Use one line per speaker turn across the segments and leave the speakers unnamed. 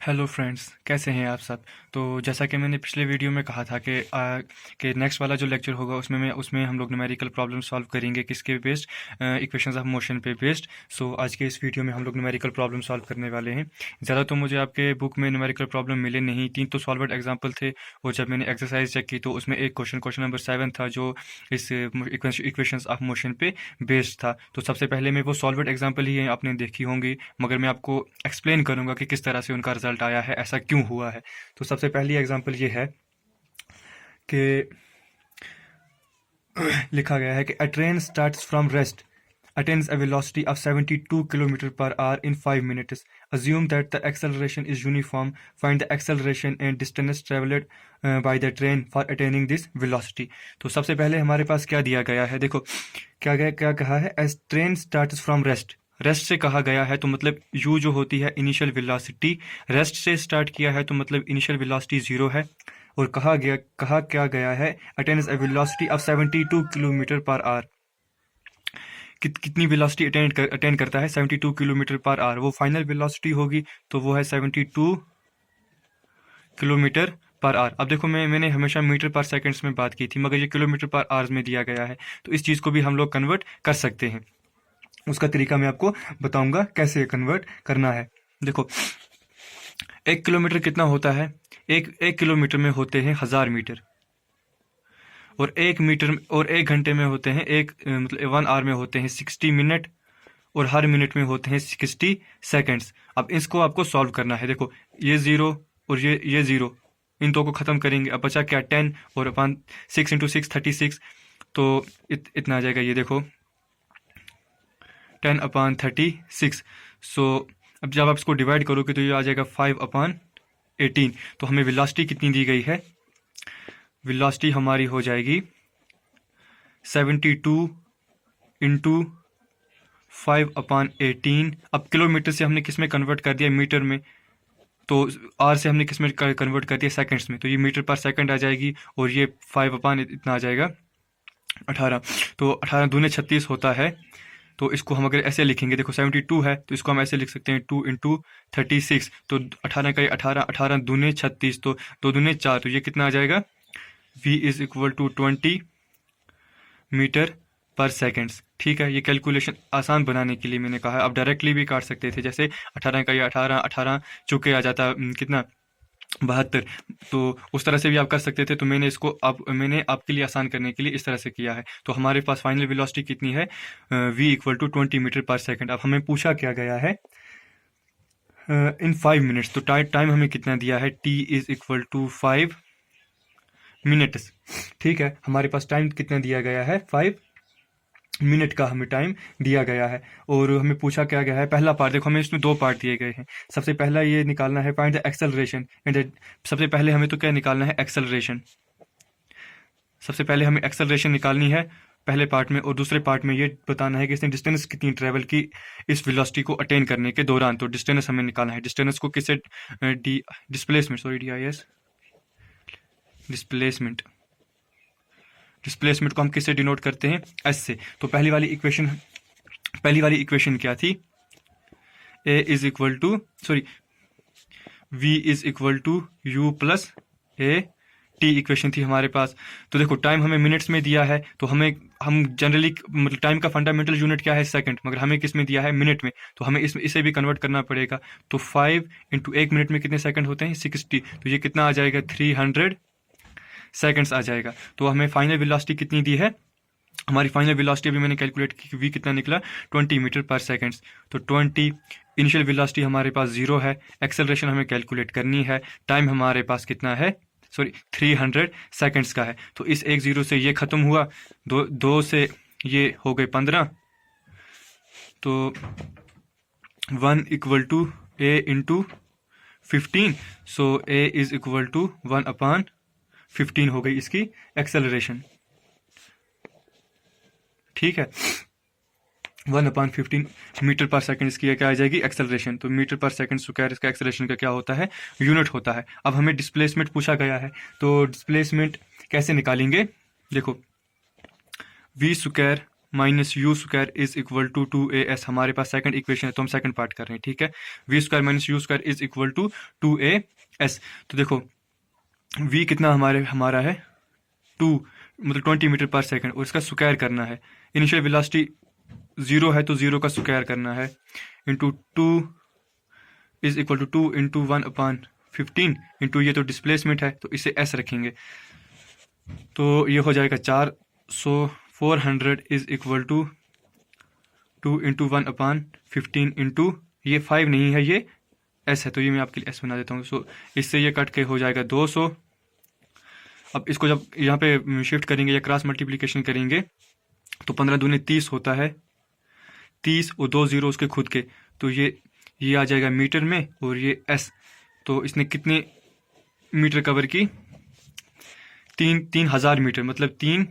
Hello friends, कैसे हैं आप सब। तो जैसा कि मैंने पिछले वीडियो में कहा था कि नेक्स्ट वाला जो लेक्चर होगा उसमें हम लोग न्यूमेरिकल प्रॉब्लम सॉल्व करेंगे किसके बेस्ड, इक्वेशंस ऑफ मोशन पे बेस्ड। सो आज के इस वीडियो में हम लोग न्यूमेरिकल प्रॉब्लम सॉल्व करने वाले हैं। ज़्यादा तो मुझे आपके बुक में न्यूमेरिकल प्रॉब्लम मिले नहीं, 3 तो सॉल्वर्ड एग्जाम्पल थे। और जब मैंने एक्सरसाइज चेक की तो उसमें एक क्वेश्चन नंबर 7 था जो इस इक्वेशंस ऑफ मोशन पे बेस्ड था। तो सबसे पहले मैं वो सॉल्वर्ड एग्जाम्पल ही आपने देखी होंगी, मगर मैं आपको एक्सप्लेन करूंगा कि किस तरह से उनका रिजल्ट आया है, ऐसा क्यों हुआ है। तो सबसे पहली एग्जांपल ये है कि लिखा गया है कि अ train starts from rest attains a velocity of 72 km per hour in 5 minutes. Assume that the acceleration is uniform. Find the acceleration and distance traveled by the train for attaining this velocity. तो सबसे पहले हमारे पास क्या दिया गया है, देखो क्या कहा है। as train starts from rest, rest से कहा गया है तो मतलब u जो होती है इनिशियल वेलोसिटी, रेस्ट से स्टार्ट किया है तो मतलब इनिशियल वेलोसिटी 0 है। और कहा क्या गया है, attains a velocity of 72 kilometre per our. कितनी वेलोसिटी अटेन करता है, 72 किलोमीटर पर आवर। वो फाइनल वेलोसिटी होगी तो वो है 72 किलोमीटर पर आवर। अब देखो मैंने हमेशा मीटर पर सेकंड्स में बात की थी, मगर ये किलोमीटर पर आवर्स में दिया गया है, तो इस चीज़ को भी हम लोग कन्वर्ट कर सकते हैं। उसका तरीका मैं आपको बताऊंगा कैसे कन्वर्ट करना है। देखो 1 किलोमीटर कितना होता है, एक किलोमीटर में होते हैं 1000 मीटर। और 1 घंटे में होते हैं मतलब 1 आवर में होते हैं 60 मिनट। और हर मिनट में होते हैं 60 सेकंड्स। अब इसको आपको सॉल्व करना है। देखो ये 0 और ये 0, इन दो को ख़त्म करेंगे। अब बचा क्या, 10 और अपन 6 इंटू 6 36। तो इतना आ जाएगा, ये देखो 10/36। सो अब जब आप इसको डिवाइड करोगे तो ये आ जाएगा 5/18। तो हमें वेलोसिटी कितनी दी गई है, वेलोसिटी हमारी हो जाएगी 72 इंटू 5/18। अब किलोमीटर से हमने किस में कन्वर्ट कर दिया, मीटर में। तो आर से हमने किस में कन्वर्ट कर दिया, सेकंड्स में। तो ये मीटर पर सेकंड आ जाएगी और ये 5 इतना आ जाएगा 18। तो 18 दूने 36 होता है। तो इसको हम अगर ऐसे लिखेंगे, देखो 72 है तो इसको हम ऐसे लिख सकते हैं 2 इंटू 36। तो 18 का ये 18, 18 दूने 36, तो 2 दूने 4। तो ये कितना आ जाएगा, v is equal to 20 metre per seconds. ठीक है, ये कैलकुलेशन आसान बनाने के लिए मैंने कहा है। आप डायरेक्टली भी काट सकते थे, जैसे 18 का ये 18 चुके आ जाता कितना 72। तो उस तरह से भी आप कर सकते थे। तो मैंने आपके लिए आसान करने के लिए इस तरह से किया है। तो हमारे पास फाइनल वेलोसिटी कितनी है, v इक्वल टू 20 मीटर पर सेकेंड। अब हमें पूछा क्या गया है, इन 5 मिनट्स। तो टाइम हमें कितना दिया है, t is equal to 5 minutes. ठीक है, हमारे पास टाइम कितना दिया गया है, 5 मिनट का हमें टाइम दिया गया है। और हमें पूछा क्या गया है, पहला पार्ट देखो, हमें इसमें 2 पार्ट दिए गए हैं। सबसे पहला ये निकालना है फाइंड द एक्सेलरेशन एंड। सबसे पहले हमें तो क्या निकालना है, एक्सेलरेशन। सबसे पहले हमें एक्सेलरेशन निकालनी है पहले पार्ट में। और दूसरे पार्ट में ये बताना है कि इसने डिस्टेंस कितनी ट्रेवल की इस वेलोसिटी को अटेन करने के दौरान। तो डिस्टेंस हमें निकालना है। डिस्टेंस को किससे, डिस्प्लेसमेंट को हम किससे डिनोट करते हैं, एस से। तो पहली वाली इक्वेशन क्या थी, v is equal to u plus A T equation थी हमारे पास। तो देखो टाइम हमें मिनट्स में दिया है, तो हम जनरली मतलब टाइम का फंडामेंटल यूनिट क्या है, सेकंड, मगर हमें किस में दिया है, मिनट में। तो हमें इसे भी कन्वर्ट करना पड़ेगा। तो 5 इंटू 1 मिनट में कितने सेकंड होते हैं, 60। तो ये कितना आ जाएगा, 300 सेकंड्स आ जाएगा। तो हमें फाइनल वेलोसिटी कितनी दी है, हमारी फाइनल वेलोसिटी अभी मैंने कैलकुलेट की, v कितना निकला, 20 मीटर पर सेकंड्स। तो 20, इनिशियल वेलोसिटी हमारे पास 0 है, एक्सेलरेशन हमें कैलकुलेट करनी है, टाइम हमारे पास कितना है, 300 सेकंड्स का है। तो इस 1 0 से ये खत्म हुआ, दो से ये हो गए 15। तो 1 equal to a into 15। So a is equal to 1/15 हो गई इसकी एक्सेलरेशन। ठीक है, 1/15 मीटर पर सेकंड इसकी क्या आ जाएगी, एक्सेलरेशन। तो मीटर पर सेकंड स्क्वायर इसका एक्सेलरेशन का क्या होता है, यूनिट होता है। अब हमें डिस्प्लेसमेंट पूछा गया है, तो डिस्प्लेसमेंट कैसे निकालेंगे, देखो v square minus u square is equal to 2as, हमारे पास सेकंड इक्वेशन है तो हम सेकंड पार्ट कर रहे हैं, ठीक है। V square minus u square is equal to 2as। तो देखो v कितना हमारा है 2, मतलब 20 मीटर पर सेकंड, और इसका स्क्वायर करना है। इनिशियल वेलोसिटी 0 है तो 0 का स्क्वायर करना है, into 2 is equal to 2 into 1/15 into ये तो डिस्प्लेसमेंट है तो इसे s रखेंगे, तो ये हो जाएगा 400 is equal to 2 into 1/15 into ये 5 नहीं है, ये s है, तो ये मैं आपके लिए s बना देता हूँ। सो इससे ये कट के हो जाएगा 200। अब इसको जब यहाँ पे शिफ्ट करेंगे या क्रॉस मल्टीप्लिकेशन करेंगे तो 15 दूनी 30 होता है, 30 और 2 0 उसके खुद के, तो ये आ जाएगा मीटर में, और ये s, तो इसने कितने मीटर कवर की, 3000 मीटर, मतलब 3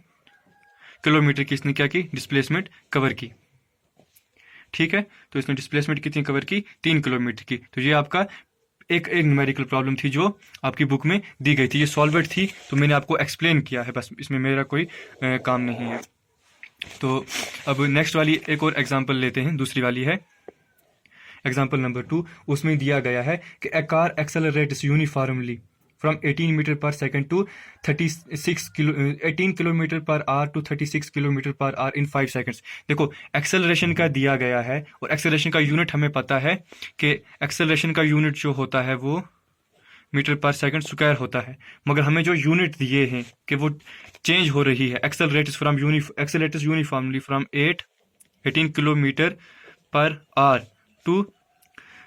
किलोमीटर की इसने क्या की, डिस्प्लेसमेंट कवर की, ठीक है। तो इसने डिस्प्लेसमेंट कितनी कवर की, 3 किलोमीटर की। तो ये आपका एक न्यूमेरिकल प्रॉब्लम थी जो आपकी बुक में दी गई थी, ये सॉल्वेड थी तो मैंने आपको एक्सप्लेन किया है, बस इसमें मेरा कोई काम नहीं है। तो अब नेक्स्ट वाली एक और एग्जांपल लेते हैं, दूसरी वाली है एग्जांपल नंबर 2। उसमें दिया गया है कि a car accelerates uniformly from 18 metre per second to 18 kilometre per hour to 36 kilometre per hour in 5 seconds. देखो एक्सेलरेशन का दिया गया है और एक्सेलरेशन का यूनिट हमें पता है कि एक्सेलरेशन का यूनिट जो होता है वो मीटर पर सेकंड स्क्वायर होता है, मगर हमें जो यूनिट दिए हैं कि वो चेंज हो रही है, accelerates uniformly from 18 kilometre per hour to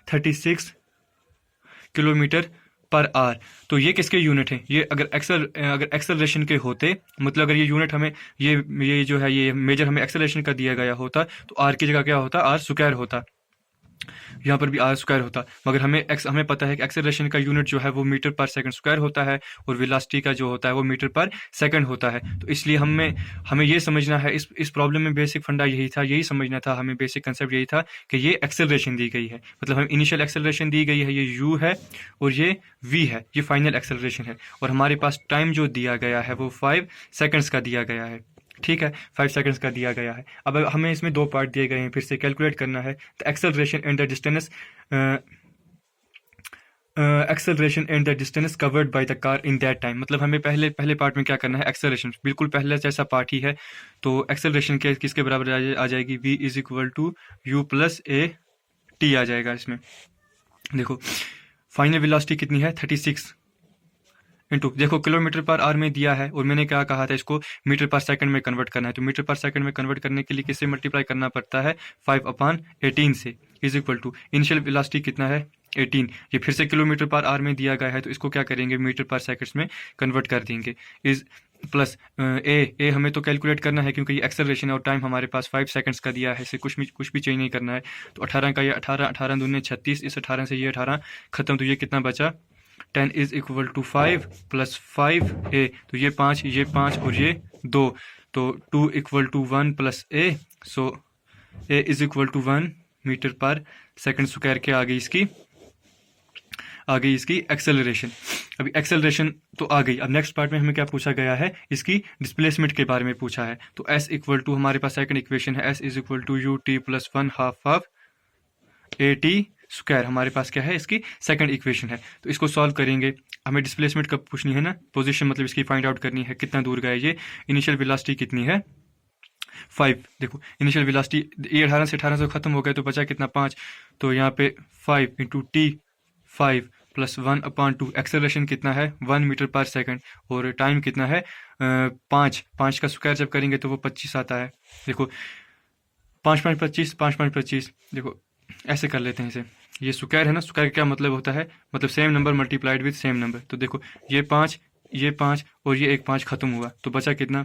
36 kilometre per hour. तो ये किसके यूनिट हैं, ये अगर एक्सेलरेशन के होते, मतलब अगर ये यूनिट हमें ये जो है ये मेजर हमें एक्सेलरेशन का दिया गया होता तो आर की जगह क्या होता, आर स्क्वायर होता, यहाँ पर भी आर स्क्वायर होता, मगर हमें पता है कि एक्सेलरेशन का यूनिट जो है वो मीटर पर सेकंड स्क्वायर होता है और वेलोसिटी का जो होता है वो मीटर पर सेकंड होता है। तो इसलिए हमें ये समझना है, इस प्रॉब्लम में बेसिक फंडा यही था, यही समझना था हमें, बेसिक कंसेप्ट यही था कि ये एक्सेलरेशन दी गई है, मतलब हमें इनिशियल एक्सेलरेशन दी गई है, ये यू है और ये वी है, ये फाइनल एक्सेलरेशन है, और हमारे पास टाइम जो दिया गया है वो 5 सेकंड्स का दिया गया है, ठीक है, 5 सेकंड्स का दिया गया है। अब हमें इसमें 2 पार्ट दिए गए हैं, फिर से कैलकुलेट करना है। तो acceleration and the distance covered by the car in that time, मतलब हमें पहले पार्ट में क्या करना है, एक्सेलरेशन बिल्कुल पहले जैसा पार्ट ही है, तो एक्सेलरेशन किसके बराबर आ जाएगी, v is equal to u plus A t आ जाएगा। इसमें देखो फाइनल वेलोसिटी कितनी है, 36 इंटू, देखो किलोमीटर पर आवर में दिया है और मैंने क्या कहा था, इसको मीटर पर सेकंड में कन्वर्ट करना है, तो मीटर पर सेकंड में कन्वर्ट करने के लिए किससे मल्टीप्लाई करना पड़ता है, 5/18 से, is equal to initial velocity कितना है 18, ये फिर से किलोमीटर पर आवर में दिया गया है तो इसको क्या करेंगे, मीटर पर सेकंड्स में कन्वर्ट कर देंगे, इज प्लस ए हमें तो कैलकुलेट करना है क्योंकि ये एक्सेलरेशन है और टाइम हमारे पास 5 सेकंड्स का दिया है, इसे कुछ भी चेंज नहीं करना है। तो 18 का ये 18 दूनी 36, इस 18 से ये 18 खत्म, तो ये कितना बचा, 10 is equal to 5 plus 5a, तो ये 5 और ये 2, तो 2 equal to 1 plus a, so a is equal to 1 metre per second square के आ गई इसकी एक्सेलरेशन। अभी एक्सेलरेशन तो आ गई, अब नेक्स्ट पार्ट में हमें क्या पूछा गया है, इसकी डिस्प्लेसमेंट के बारे में पूछा है। तो s इक्वल टू, हमारे पास सेकंड इक्वेशन है, s is equal to u T plus 1/2 of A T square, हमारे पास क्या है, इसकी सेकंड इक्वेशन है। तो इसको सॉल्व करेंगे, हमें डिस्प्लेसमेंट कब पूछनी है ना, पोजीशन, मतलब इसकी फाइंड आउट करनी है, कितना दूर गया ये, इनिशियल वेलोसिटी कितनी है 5, देखो इनिशियल वेलोसिटी ये 18 से खत्म हो गया तो बचा कितना 5, तो यहाँ पे 5 इंटू टी 5 प्लस 1/2, एक्सेलरेशन कितना है 1 मीटर पर सेकंड, और टाइम कितना है 5 का स्क्वायर जब करेंगे तो वो 25 आता है। देखो 5 5 25, 5 5 25, देखो ऐसे कर लेते हैं इसे, ये स्क्वायर है ना, स्क्वायर क्या मतलब होता है, मतलब same number multiplied with same number, तो देखो ये 5 और ये एक 5 खत्म हुआ तो बचा कितना,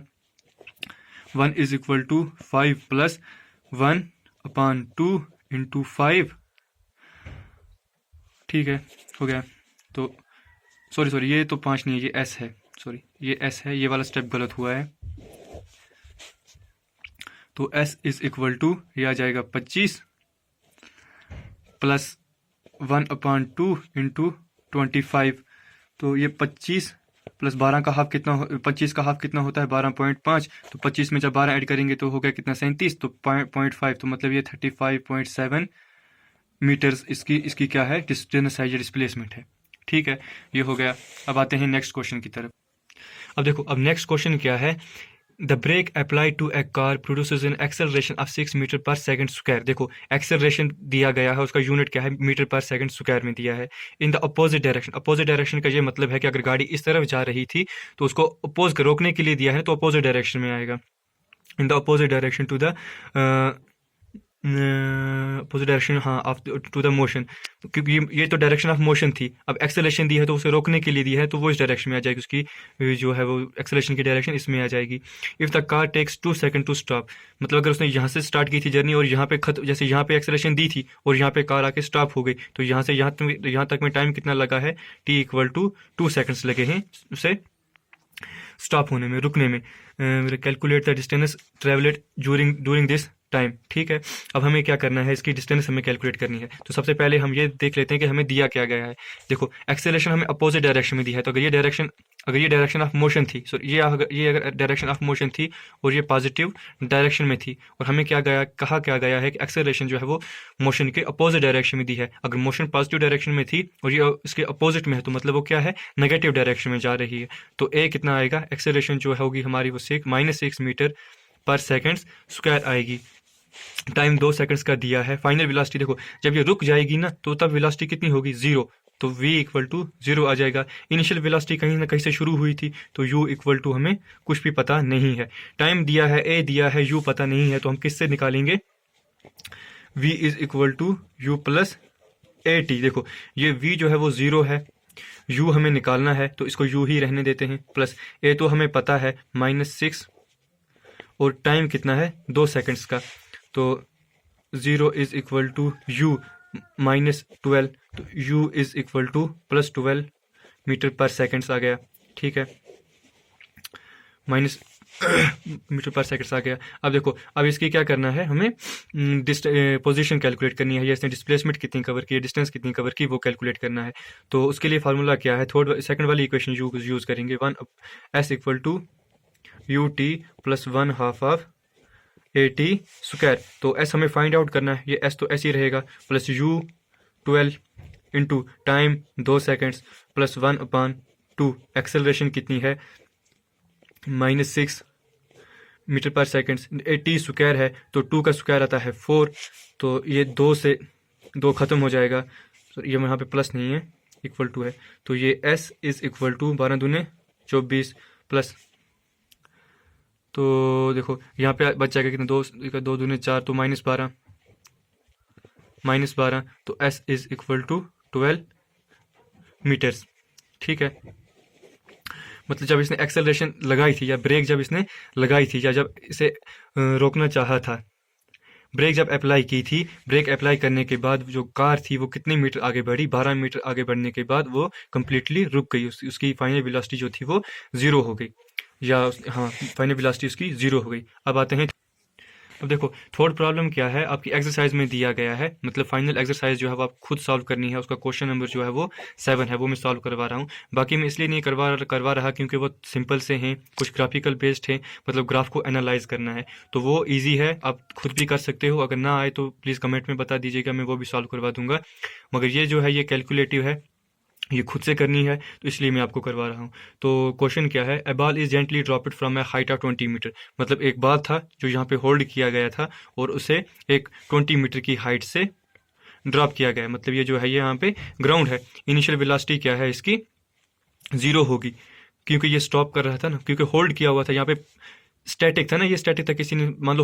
1 is equal to 5 plus 1/2 into 5, ठीक है, हो गया। तो सॉरी ये तो 5 नहीं है, ये s है, सॉरी ये s है, ये वाला स्टेप गलत हुआ है, तो s इज इक्वल टू ये आ जाएगा 25 प्लस 1/2 इंटू 25, तो ये 25 प्लस 12 का हाफ कितना 25 का हाफ कितना होता है 12.5, तो 25 में जब 12 ऐड करेंगे तो हो गया कितना 37, तो 0.5, तो मतलब ये 35.7 मीटर्स इसकी क्या है डिस्टेंस है, ये डिस्प्लेसमेंट है। ठीक है, ये हो गया। अब आते हैं नेक्स्ट क्वेश्चन की तरफ। अब देखो, अब नेक्स्ट क्वेश्चन क्या है, the brake apply to a car produces an acceleration of 6 metre per second square. देखो एक्सेलरेशन दिया गया है, उसका यूनिट क्या है मीटर पर सेकंड स्क्वायर में दिया है। इन the opposite direction, opposite direction का ये मतलब है कि अगर गाड़ी इस तरफ जा रही थी तो उसको अपोज रोकने के लिए दिया है तो अपोजिट डायरेक्शन में आएगा। In the opposite direction to the opposite direction, हाँ, ऑफ टू द मोशन, क्योंकि ये तो डायरेक्शन ऑफ मोशन थी। अब एक्सेलेरेशन दी है तो उसे रोकने के लिए दी है तो वो इस डायरेक्शन में आ जाएगी, उसकी जो है वो एक्सेलेरेशन की डायरेक्शन इसमें आ जाएगी। If the car takes 2 second to stop, मतलब अगर उसने यहाँ से स्टार्ट की थी जर्नी और यहाँ पे जैसे यहाँ पे एक्सेलेरेशन दी थी और यहाँ पे कार आके स्टॉप हो गई, तो यहाँ से यहाँ तक में टाइम कितना लगा है, t इक्वल टू 2 सेकंड्स लगे हैं उसे स्टॉप होने में, रुकने में। Calculate the distance travelled during this time. ठीक है, अब हमें क्या करना है, इसकी डिस्टेंस हमें कैलकुलेट करनी है। तो सबसे पहले हम ये देख लेते हैं कि हमें दिया क्या गया है। देखो एक्सेलरेशन हमें अपोजिट डायरेक्शन में दिया है, तो अगर ये डायरेक्शन ऑफ मोशन थी, सो ये अगर डायरेक्शन ऑफ मोशन थी और ये पॉजिटिव डायरेक्शन में थी, और हमें कहा गया है कि एक्सेलरेशन जो है वो मोशन के अपोजिट डायरेक्शन में दी है। अगर मोशन पॉजिटिव डायरेक्शन में थी और ये इसके अपोजिट में है तो मतलब वो क्या है, नेगेटिव डायरेक्शन में जा रही है। तो ए कितना आएगा, एक्सेलरेशन जो होगी हमारी वो -6 मीटर पर सेकेंड स्क्वायर आएगी। टाइम 2 सेकंड्स का दिया है। फाइनल वेलोसिटी देखो, जब ये रुक जाएगी ना तो तब वेलोसिटी कितनी होगी, 0, तो v इक्वल टू 0 आ जाएगा। इनिशियल वेलोसिटी कहीं ना कहीं से शुरू हुई थी तो u इक्वल टू हमें कुछ भी पता नहीं है। टाइम दिया है, a दिया है, u पता नहीं है, तो हम किससे निकालेंगे, v is equal to u plus at। देखो ये v जो है वो 0 है, u हमें निकालना है तो इसको u ही रहने देते हैं, प्लस a तो हमें पता है -6 और टाइम कितना है 2 सेकंड्स का, तो 0 इज इक्वल टू u -12, तो u is equal to +12 metre per seconds आ गया। ठीक है, माइनस मीटर पर सेकंड्स आ गया। अब देखो, अब इसकी क्या करना है, हमें पोजीशन कैलकुलेट करनी है, या इसने डिस्प्लेसमेंट कितनी कवर की, डिस्टेंस कितनी कवर की, वो कैलकुलेट करना है। तो उसके लिए फार्मूला क्या है, सेकंड वाली इक्वेशन यूज करेंगे, 1s equal to ut plus 1/2 of at square. तो s हमें फाइंड आउट करना है, ये s तो ऐसे ही रहेगा, plus u12 into time 2 seconds plus 1/2, acceleration कितनी है -6 मीटर पर सेकेंड, 80 स्क्वायर है तो 2 का स्क्वायर आता है 4, तो ये 2 से 2 ख़त्म हो जाएगा, तो ये यहाँ पे प्लस नहीं है, इक्वल टू है, तो ये s इज इक्वल टू 12 दूने 24 प्लस, तो देखो यहाँ पे बच जाएगा कितना, 2 दूने 4, तो -12 तो s is equal to 12 metres. ठीक है, मतलब जब इसने एक्सेलरेशन लगाई थी या ब्रेक जब इसने लगाई थी या जब इसे रोकना चाहा था, ब्रेक जब अप्लाई की थी, ब्रेक अप्लाई करने के बाद जो कार थी वो कितने मीटर आगे बढ़ी, 12 मीटर आगे बढ़ने के बाद वो कम्प्लीटली रुक गई, उसकी फाइनल वेलोसिटी जो थी वो 0 हो गई, या हाँ फाइनल वेलोसिटी उसकी 0 हो गई। अब आते हैं, अब देखो थर्ड प्रॉब्लम क्या है, आपकी एक्सरसाइज में दिया गया है, मतलब फाइनल एक्सरसाइज जो है वो आप खुद सॉल्व करनी है, उसका क्वेश्चन नंबर जो है वो 7 है, वो मैं सॉल्व करवा रहा हूँ। बाकी मैं इसलिए नहीं करवा रहा क्योंकि वो सिंपल से हैं, कुछ ग्राफिकल बेस्ड हैं, मतलब ग्राफ को एनालाइज करना है, तो वो ईजी है, आप खुद भी कर सकते हो। अगर ना आए तो प्लीज़ कमेंट में बता दीजिएगा, मैं वो भी सॉल्व करवा दूंगा। मगर ये जो है ये कैलकुलेटिव है, ये खुद से करनी है, तो इसलिए मैं आपको करवा रहा हूँ। तो क्वेश्चन क्या है, a ball is gently dropped from a height of 20 metre, मतलब एक बॉल था जो यहाँ पे होल्ड किया गया था और उसे एक 20 मीटर की हाइट से ड्रॉप किया गया, मतलब ये जो है ये यहाँ पे ग्राउंड है। इनिशियल वेलोसिटी क्या है इसकी, 0 होगी, क्योंकि ये स्टॉप कर रहा था ना, क्योंकि होल्ड किया हुआ था, यहाँ पे स्टैटिक था ना, ये स्टैटिक था, किसी ने मान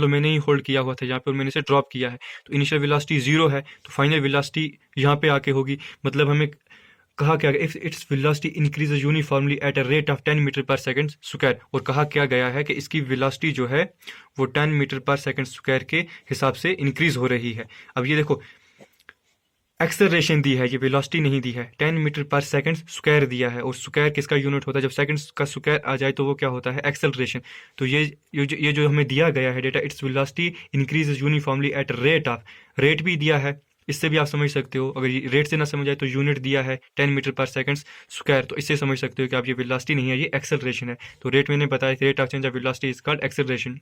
लो मैंने ही होल्ड किया हुआ था यहाँ पे और मैंने इसे ड्रॉप किया है, तो इनिशियल वेलोसिटी 0 है, तो फाइनल वेलोसिटी यहाँ पे आके होगी, मतलब हमें कहा क्या गया, if its velocity increases uniformly at a rate of 10 metre per second square, और कहा क्या गया है कि इसकी वेलोसिटी जो है वो 10 मीटर पर सेकंड स्क्वायर के हिसाब से इंक्रीज हो रही है। अब ये देखो एक्सेलरेशन दी है, ये वेलोसिटी नहीं दी है, 10 मीटर पर सेकंड स्क्वायर दिया है, और स्क्वायर किसका यूनिट होता है, जब सेकंड का स्क्वायर आ जाए तो वो क्या होता है, एक्सेलरेशन। तो ये जो हमें दिया गया है data, it's velocity increases uniformly at rate of, rate भी दिया है इससे भी आप समझ सकते हो। अगर ये रेट से ना समझ आए तो यूनिट दिया है 10 मीटर पर सेकंड स्क्वायर, तो इससे समझ सकते हो कि आप ये वेलोसिटी नहीं है, ये एक्सेलरेशन है। तो रेट मैंने बताया, rate of change of velocity is called acceleration.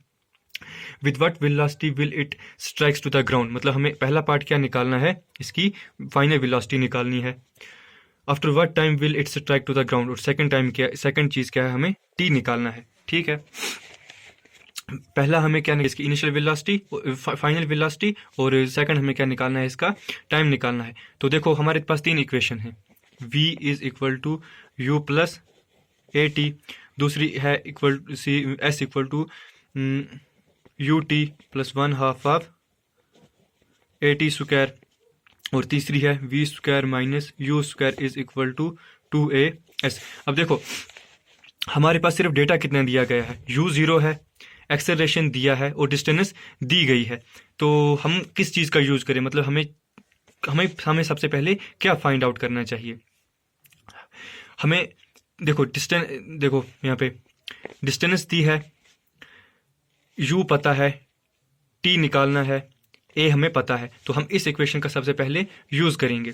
With what velocity will it strikes to the ground, मतलब हमें पहला पार्ट क्या निकालना है, इसकी फाइनल वेलोसिटी निकालनी है। After what time will it strike to the ground, और सेकंड टाइम क्या, सेकंड चीज़ क्या है, हमें टी निकालना है। ठीक है, पहला हमें क्या, इसकी इनिशियल वेलोसिटी, फाइनल वेलोसिटी, और सेकंड हमें क्या निकालना है, इसका टाइम निकालना है। तो देखो हमारे पास तीन इक्वेशन है, v is equal to u plus A T, दूसरी है equal see S equal to u T plus 1/2 of A T square, और तीसरी है v square minus u square is equal to 2as। अब देखो हमारे पास सिर्फ डेटा कितना दिया गया है, u 0 है, एक्सेलरेशन दिया है और डिस्टेंस दी गई है। तो हम किस चीज़ का यूज़ करें, मतलब हमें हमें हमें सबसे पहले क्या फाइंड आउट करना चाहिए। हमें देखो देखो यहाँ पे डिस्टेंस दी है, u पता है, t निकालना है, a हमें पता है। तो हम इस इक्वेशन का सबसे पहले यूज़ करेंगे,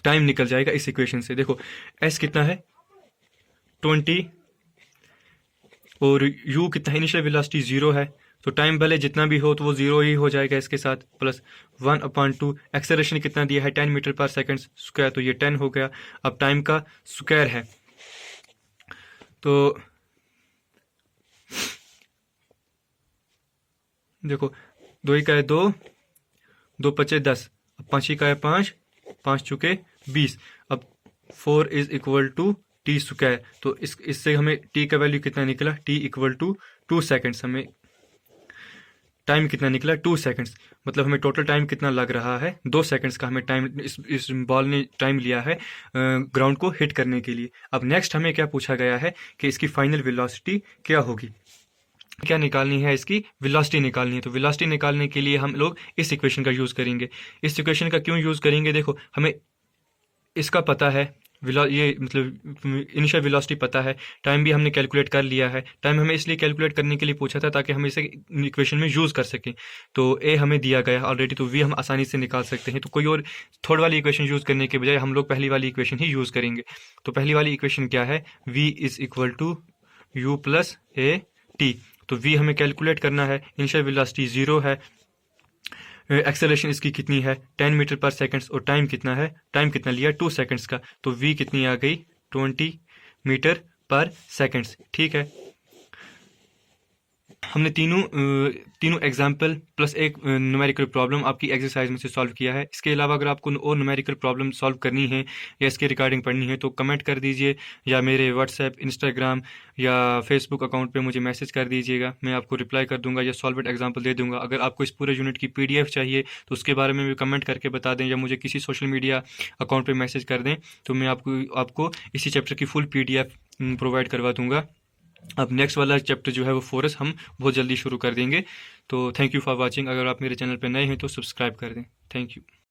टाइम निकल जाएगा इस इक्वेशन से। देखो s कितना है 20, और u कितना है, इनिशियल वेलोसिटी 0 है, तो टाइम भले जितना भी हो तो वो 0 ही हो जाएगा इसके साथ, प्लस 1/2। एक्सेलरेशन कितना दिया है 10 मीटर पर सेकंड स्क्वायर, तो ये 10 हो गया। अब टाइम का स्क्वायर है, तो देखो 2 का है 2, 2 पचे 10, अब 5 का है 5, 5 चुके 20। अब 4 is equal to T square, तो इससे हमें टी का वैल्यू कितना निकला, टी इक्वल टू 2 सेकेंड्स। हमें टाइम कितना निकला 2 सेकेंड्स, मतलब हमें टोटल टाइम कितना लग रहा है 2 सेकेंड्स का हमें टाइम, इस बॉल ने टाइम लिया है ग्राउंड को हिट करने के लिए। अब नेक्स्ट हमें क्या पूछा गया है कि इसकी फाइनल वेलोसिटी क्या होगी, क्या निकालनी है, इसकी वेलोसिटी निकालनी है। तो वेलोसिटी निकालने के लिए हम लोग इस इक्वेशन का यूज़ करेंगे। इस इक्वेशन का क्यों यूज़ करेंगे, देखो हमें इसका पता है, ये मतलब इनिशियल वेलोसिटी पता है, टाइम भी हमने कैलकुलेट कर लिया है। टाइम हमें इसलिए कैलकुलेट करने के लिए पूछा था ताकि हम इसे इक्वेशन में यूज़ कर सकें। तो ए हमें दिया गया है ऑलरेडी, तो वी हम आसानी से निकाल सकते हैं। तो कोई और थर्ड वाली इक्वेशन यूज़ करने के बजाय हम लोग पहली वाली इक्वेशन ही यूज़ करेंगे। तो पहली वाली इक्वेशन क्या है, v is equal to u plus A T. तो वी हमें कैलकुलेट करना है, इनिशियल वेलोसिटी 0 है, एक्सेलरेशन इसकी कितनी है 10 मीटर पर सेकंड, और टाइम कितना है, टाइम कितना लिया 2 सेकंड्स का, तो v कितनी आ गई 20 मीटर पर सेकंड्स। ठीक है, हमने तीनों एग्जाम्पल प्लस एक न्यूमेरिकल प्रॉब्लम आपकी एक्सरसाइज में से सॉल्व किया है। इसके अलावा अगर आपको और न्यूमेरिकल प्रॉब्लम सॉल्व करनी है या इसके रिगार्डिंग पढ़नी है तो कमेंट कर दीजिए, या मेरे व्हाट्सएप, इंस्टाग्राम या फेसबुक अकाउंट पे मुझे मैसेज कर दीजिएगा, मैं आपको रिप्लाई कर दूंगा या सॉल्वेड एग्जाम्पल दे दूंगा। अगर आपको इस पूरे यूनिट की PDF चाहिए तो उसके बारे में भी कमेंट करके बता दें, या मुझे किसी सोशल मीडिया अकाउंट पर मैसेज कर दें, तो मैं आपको इसी चैप्टर की फुल PDF प्रोवाइड करवा दूंगा। अब नेक्स्ट वाला चैप्टर जो है वो फोरस हम बहुत जल्दी शुरू कर देंगे। तो थैंक यू फॉर वाचिंग। अगर आप मेरे चैनल पर नए हैं तो सब्सक्राइब कर दें। Thank you.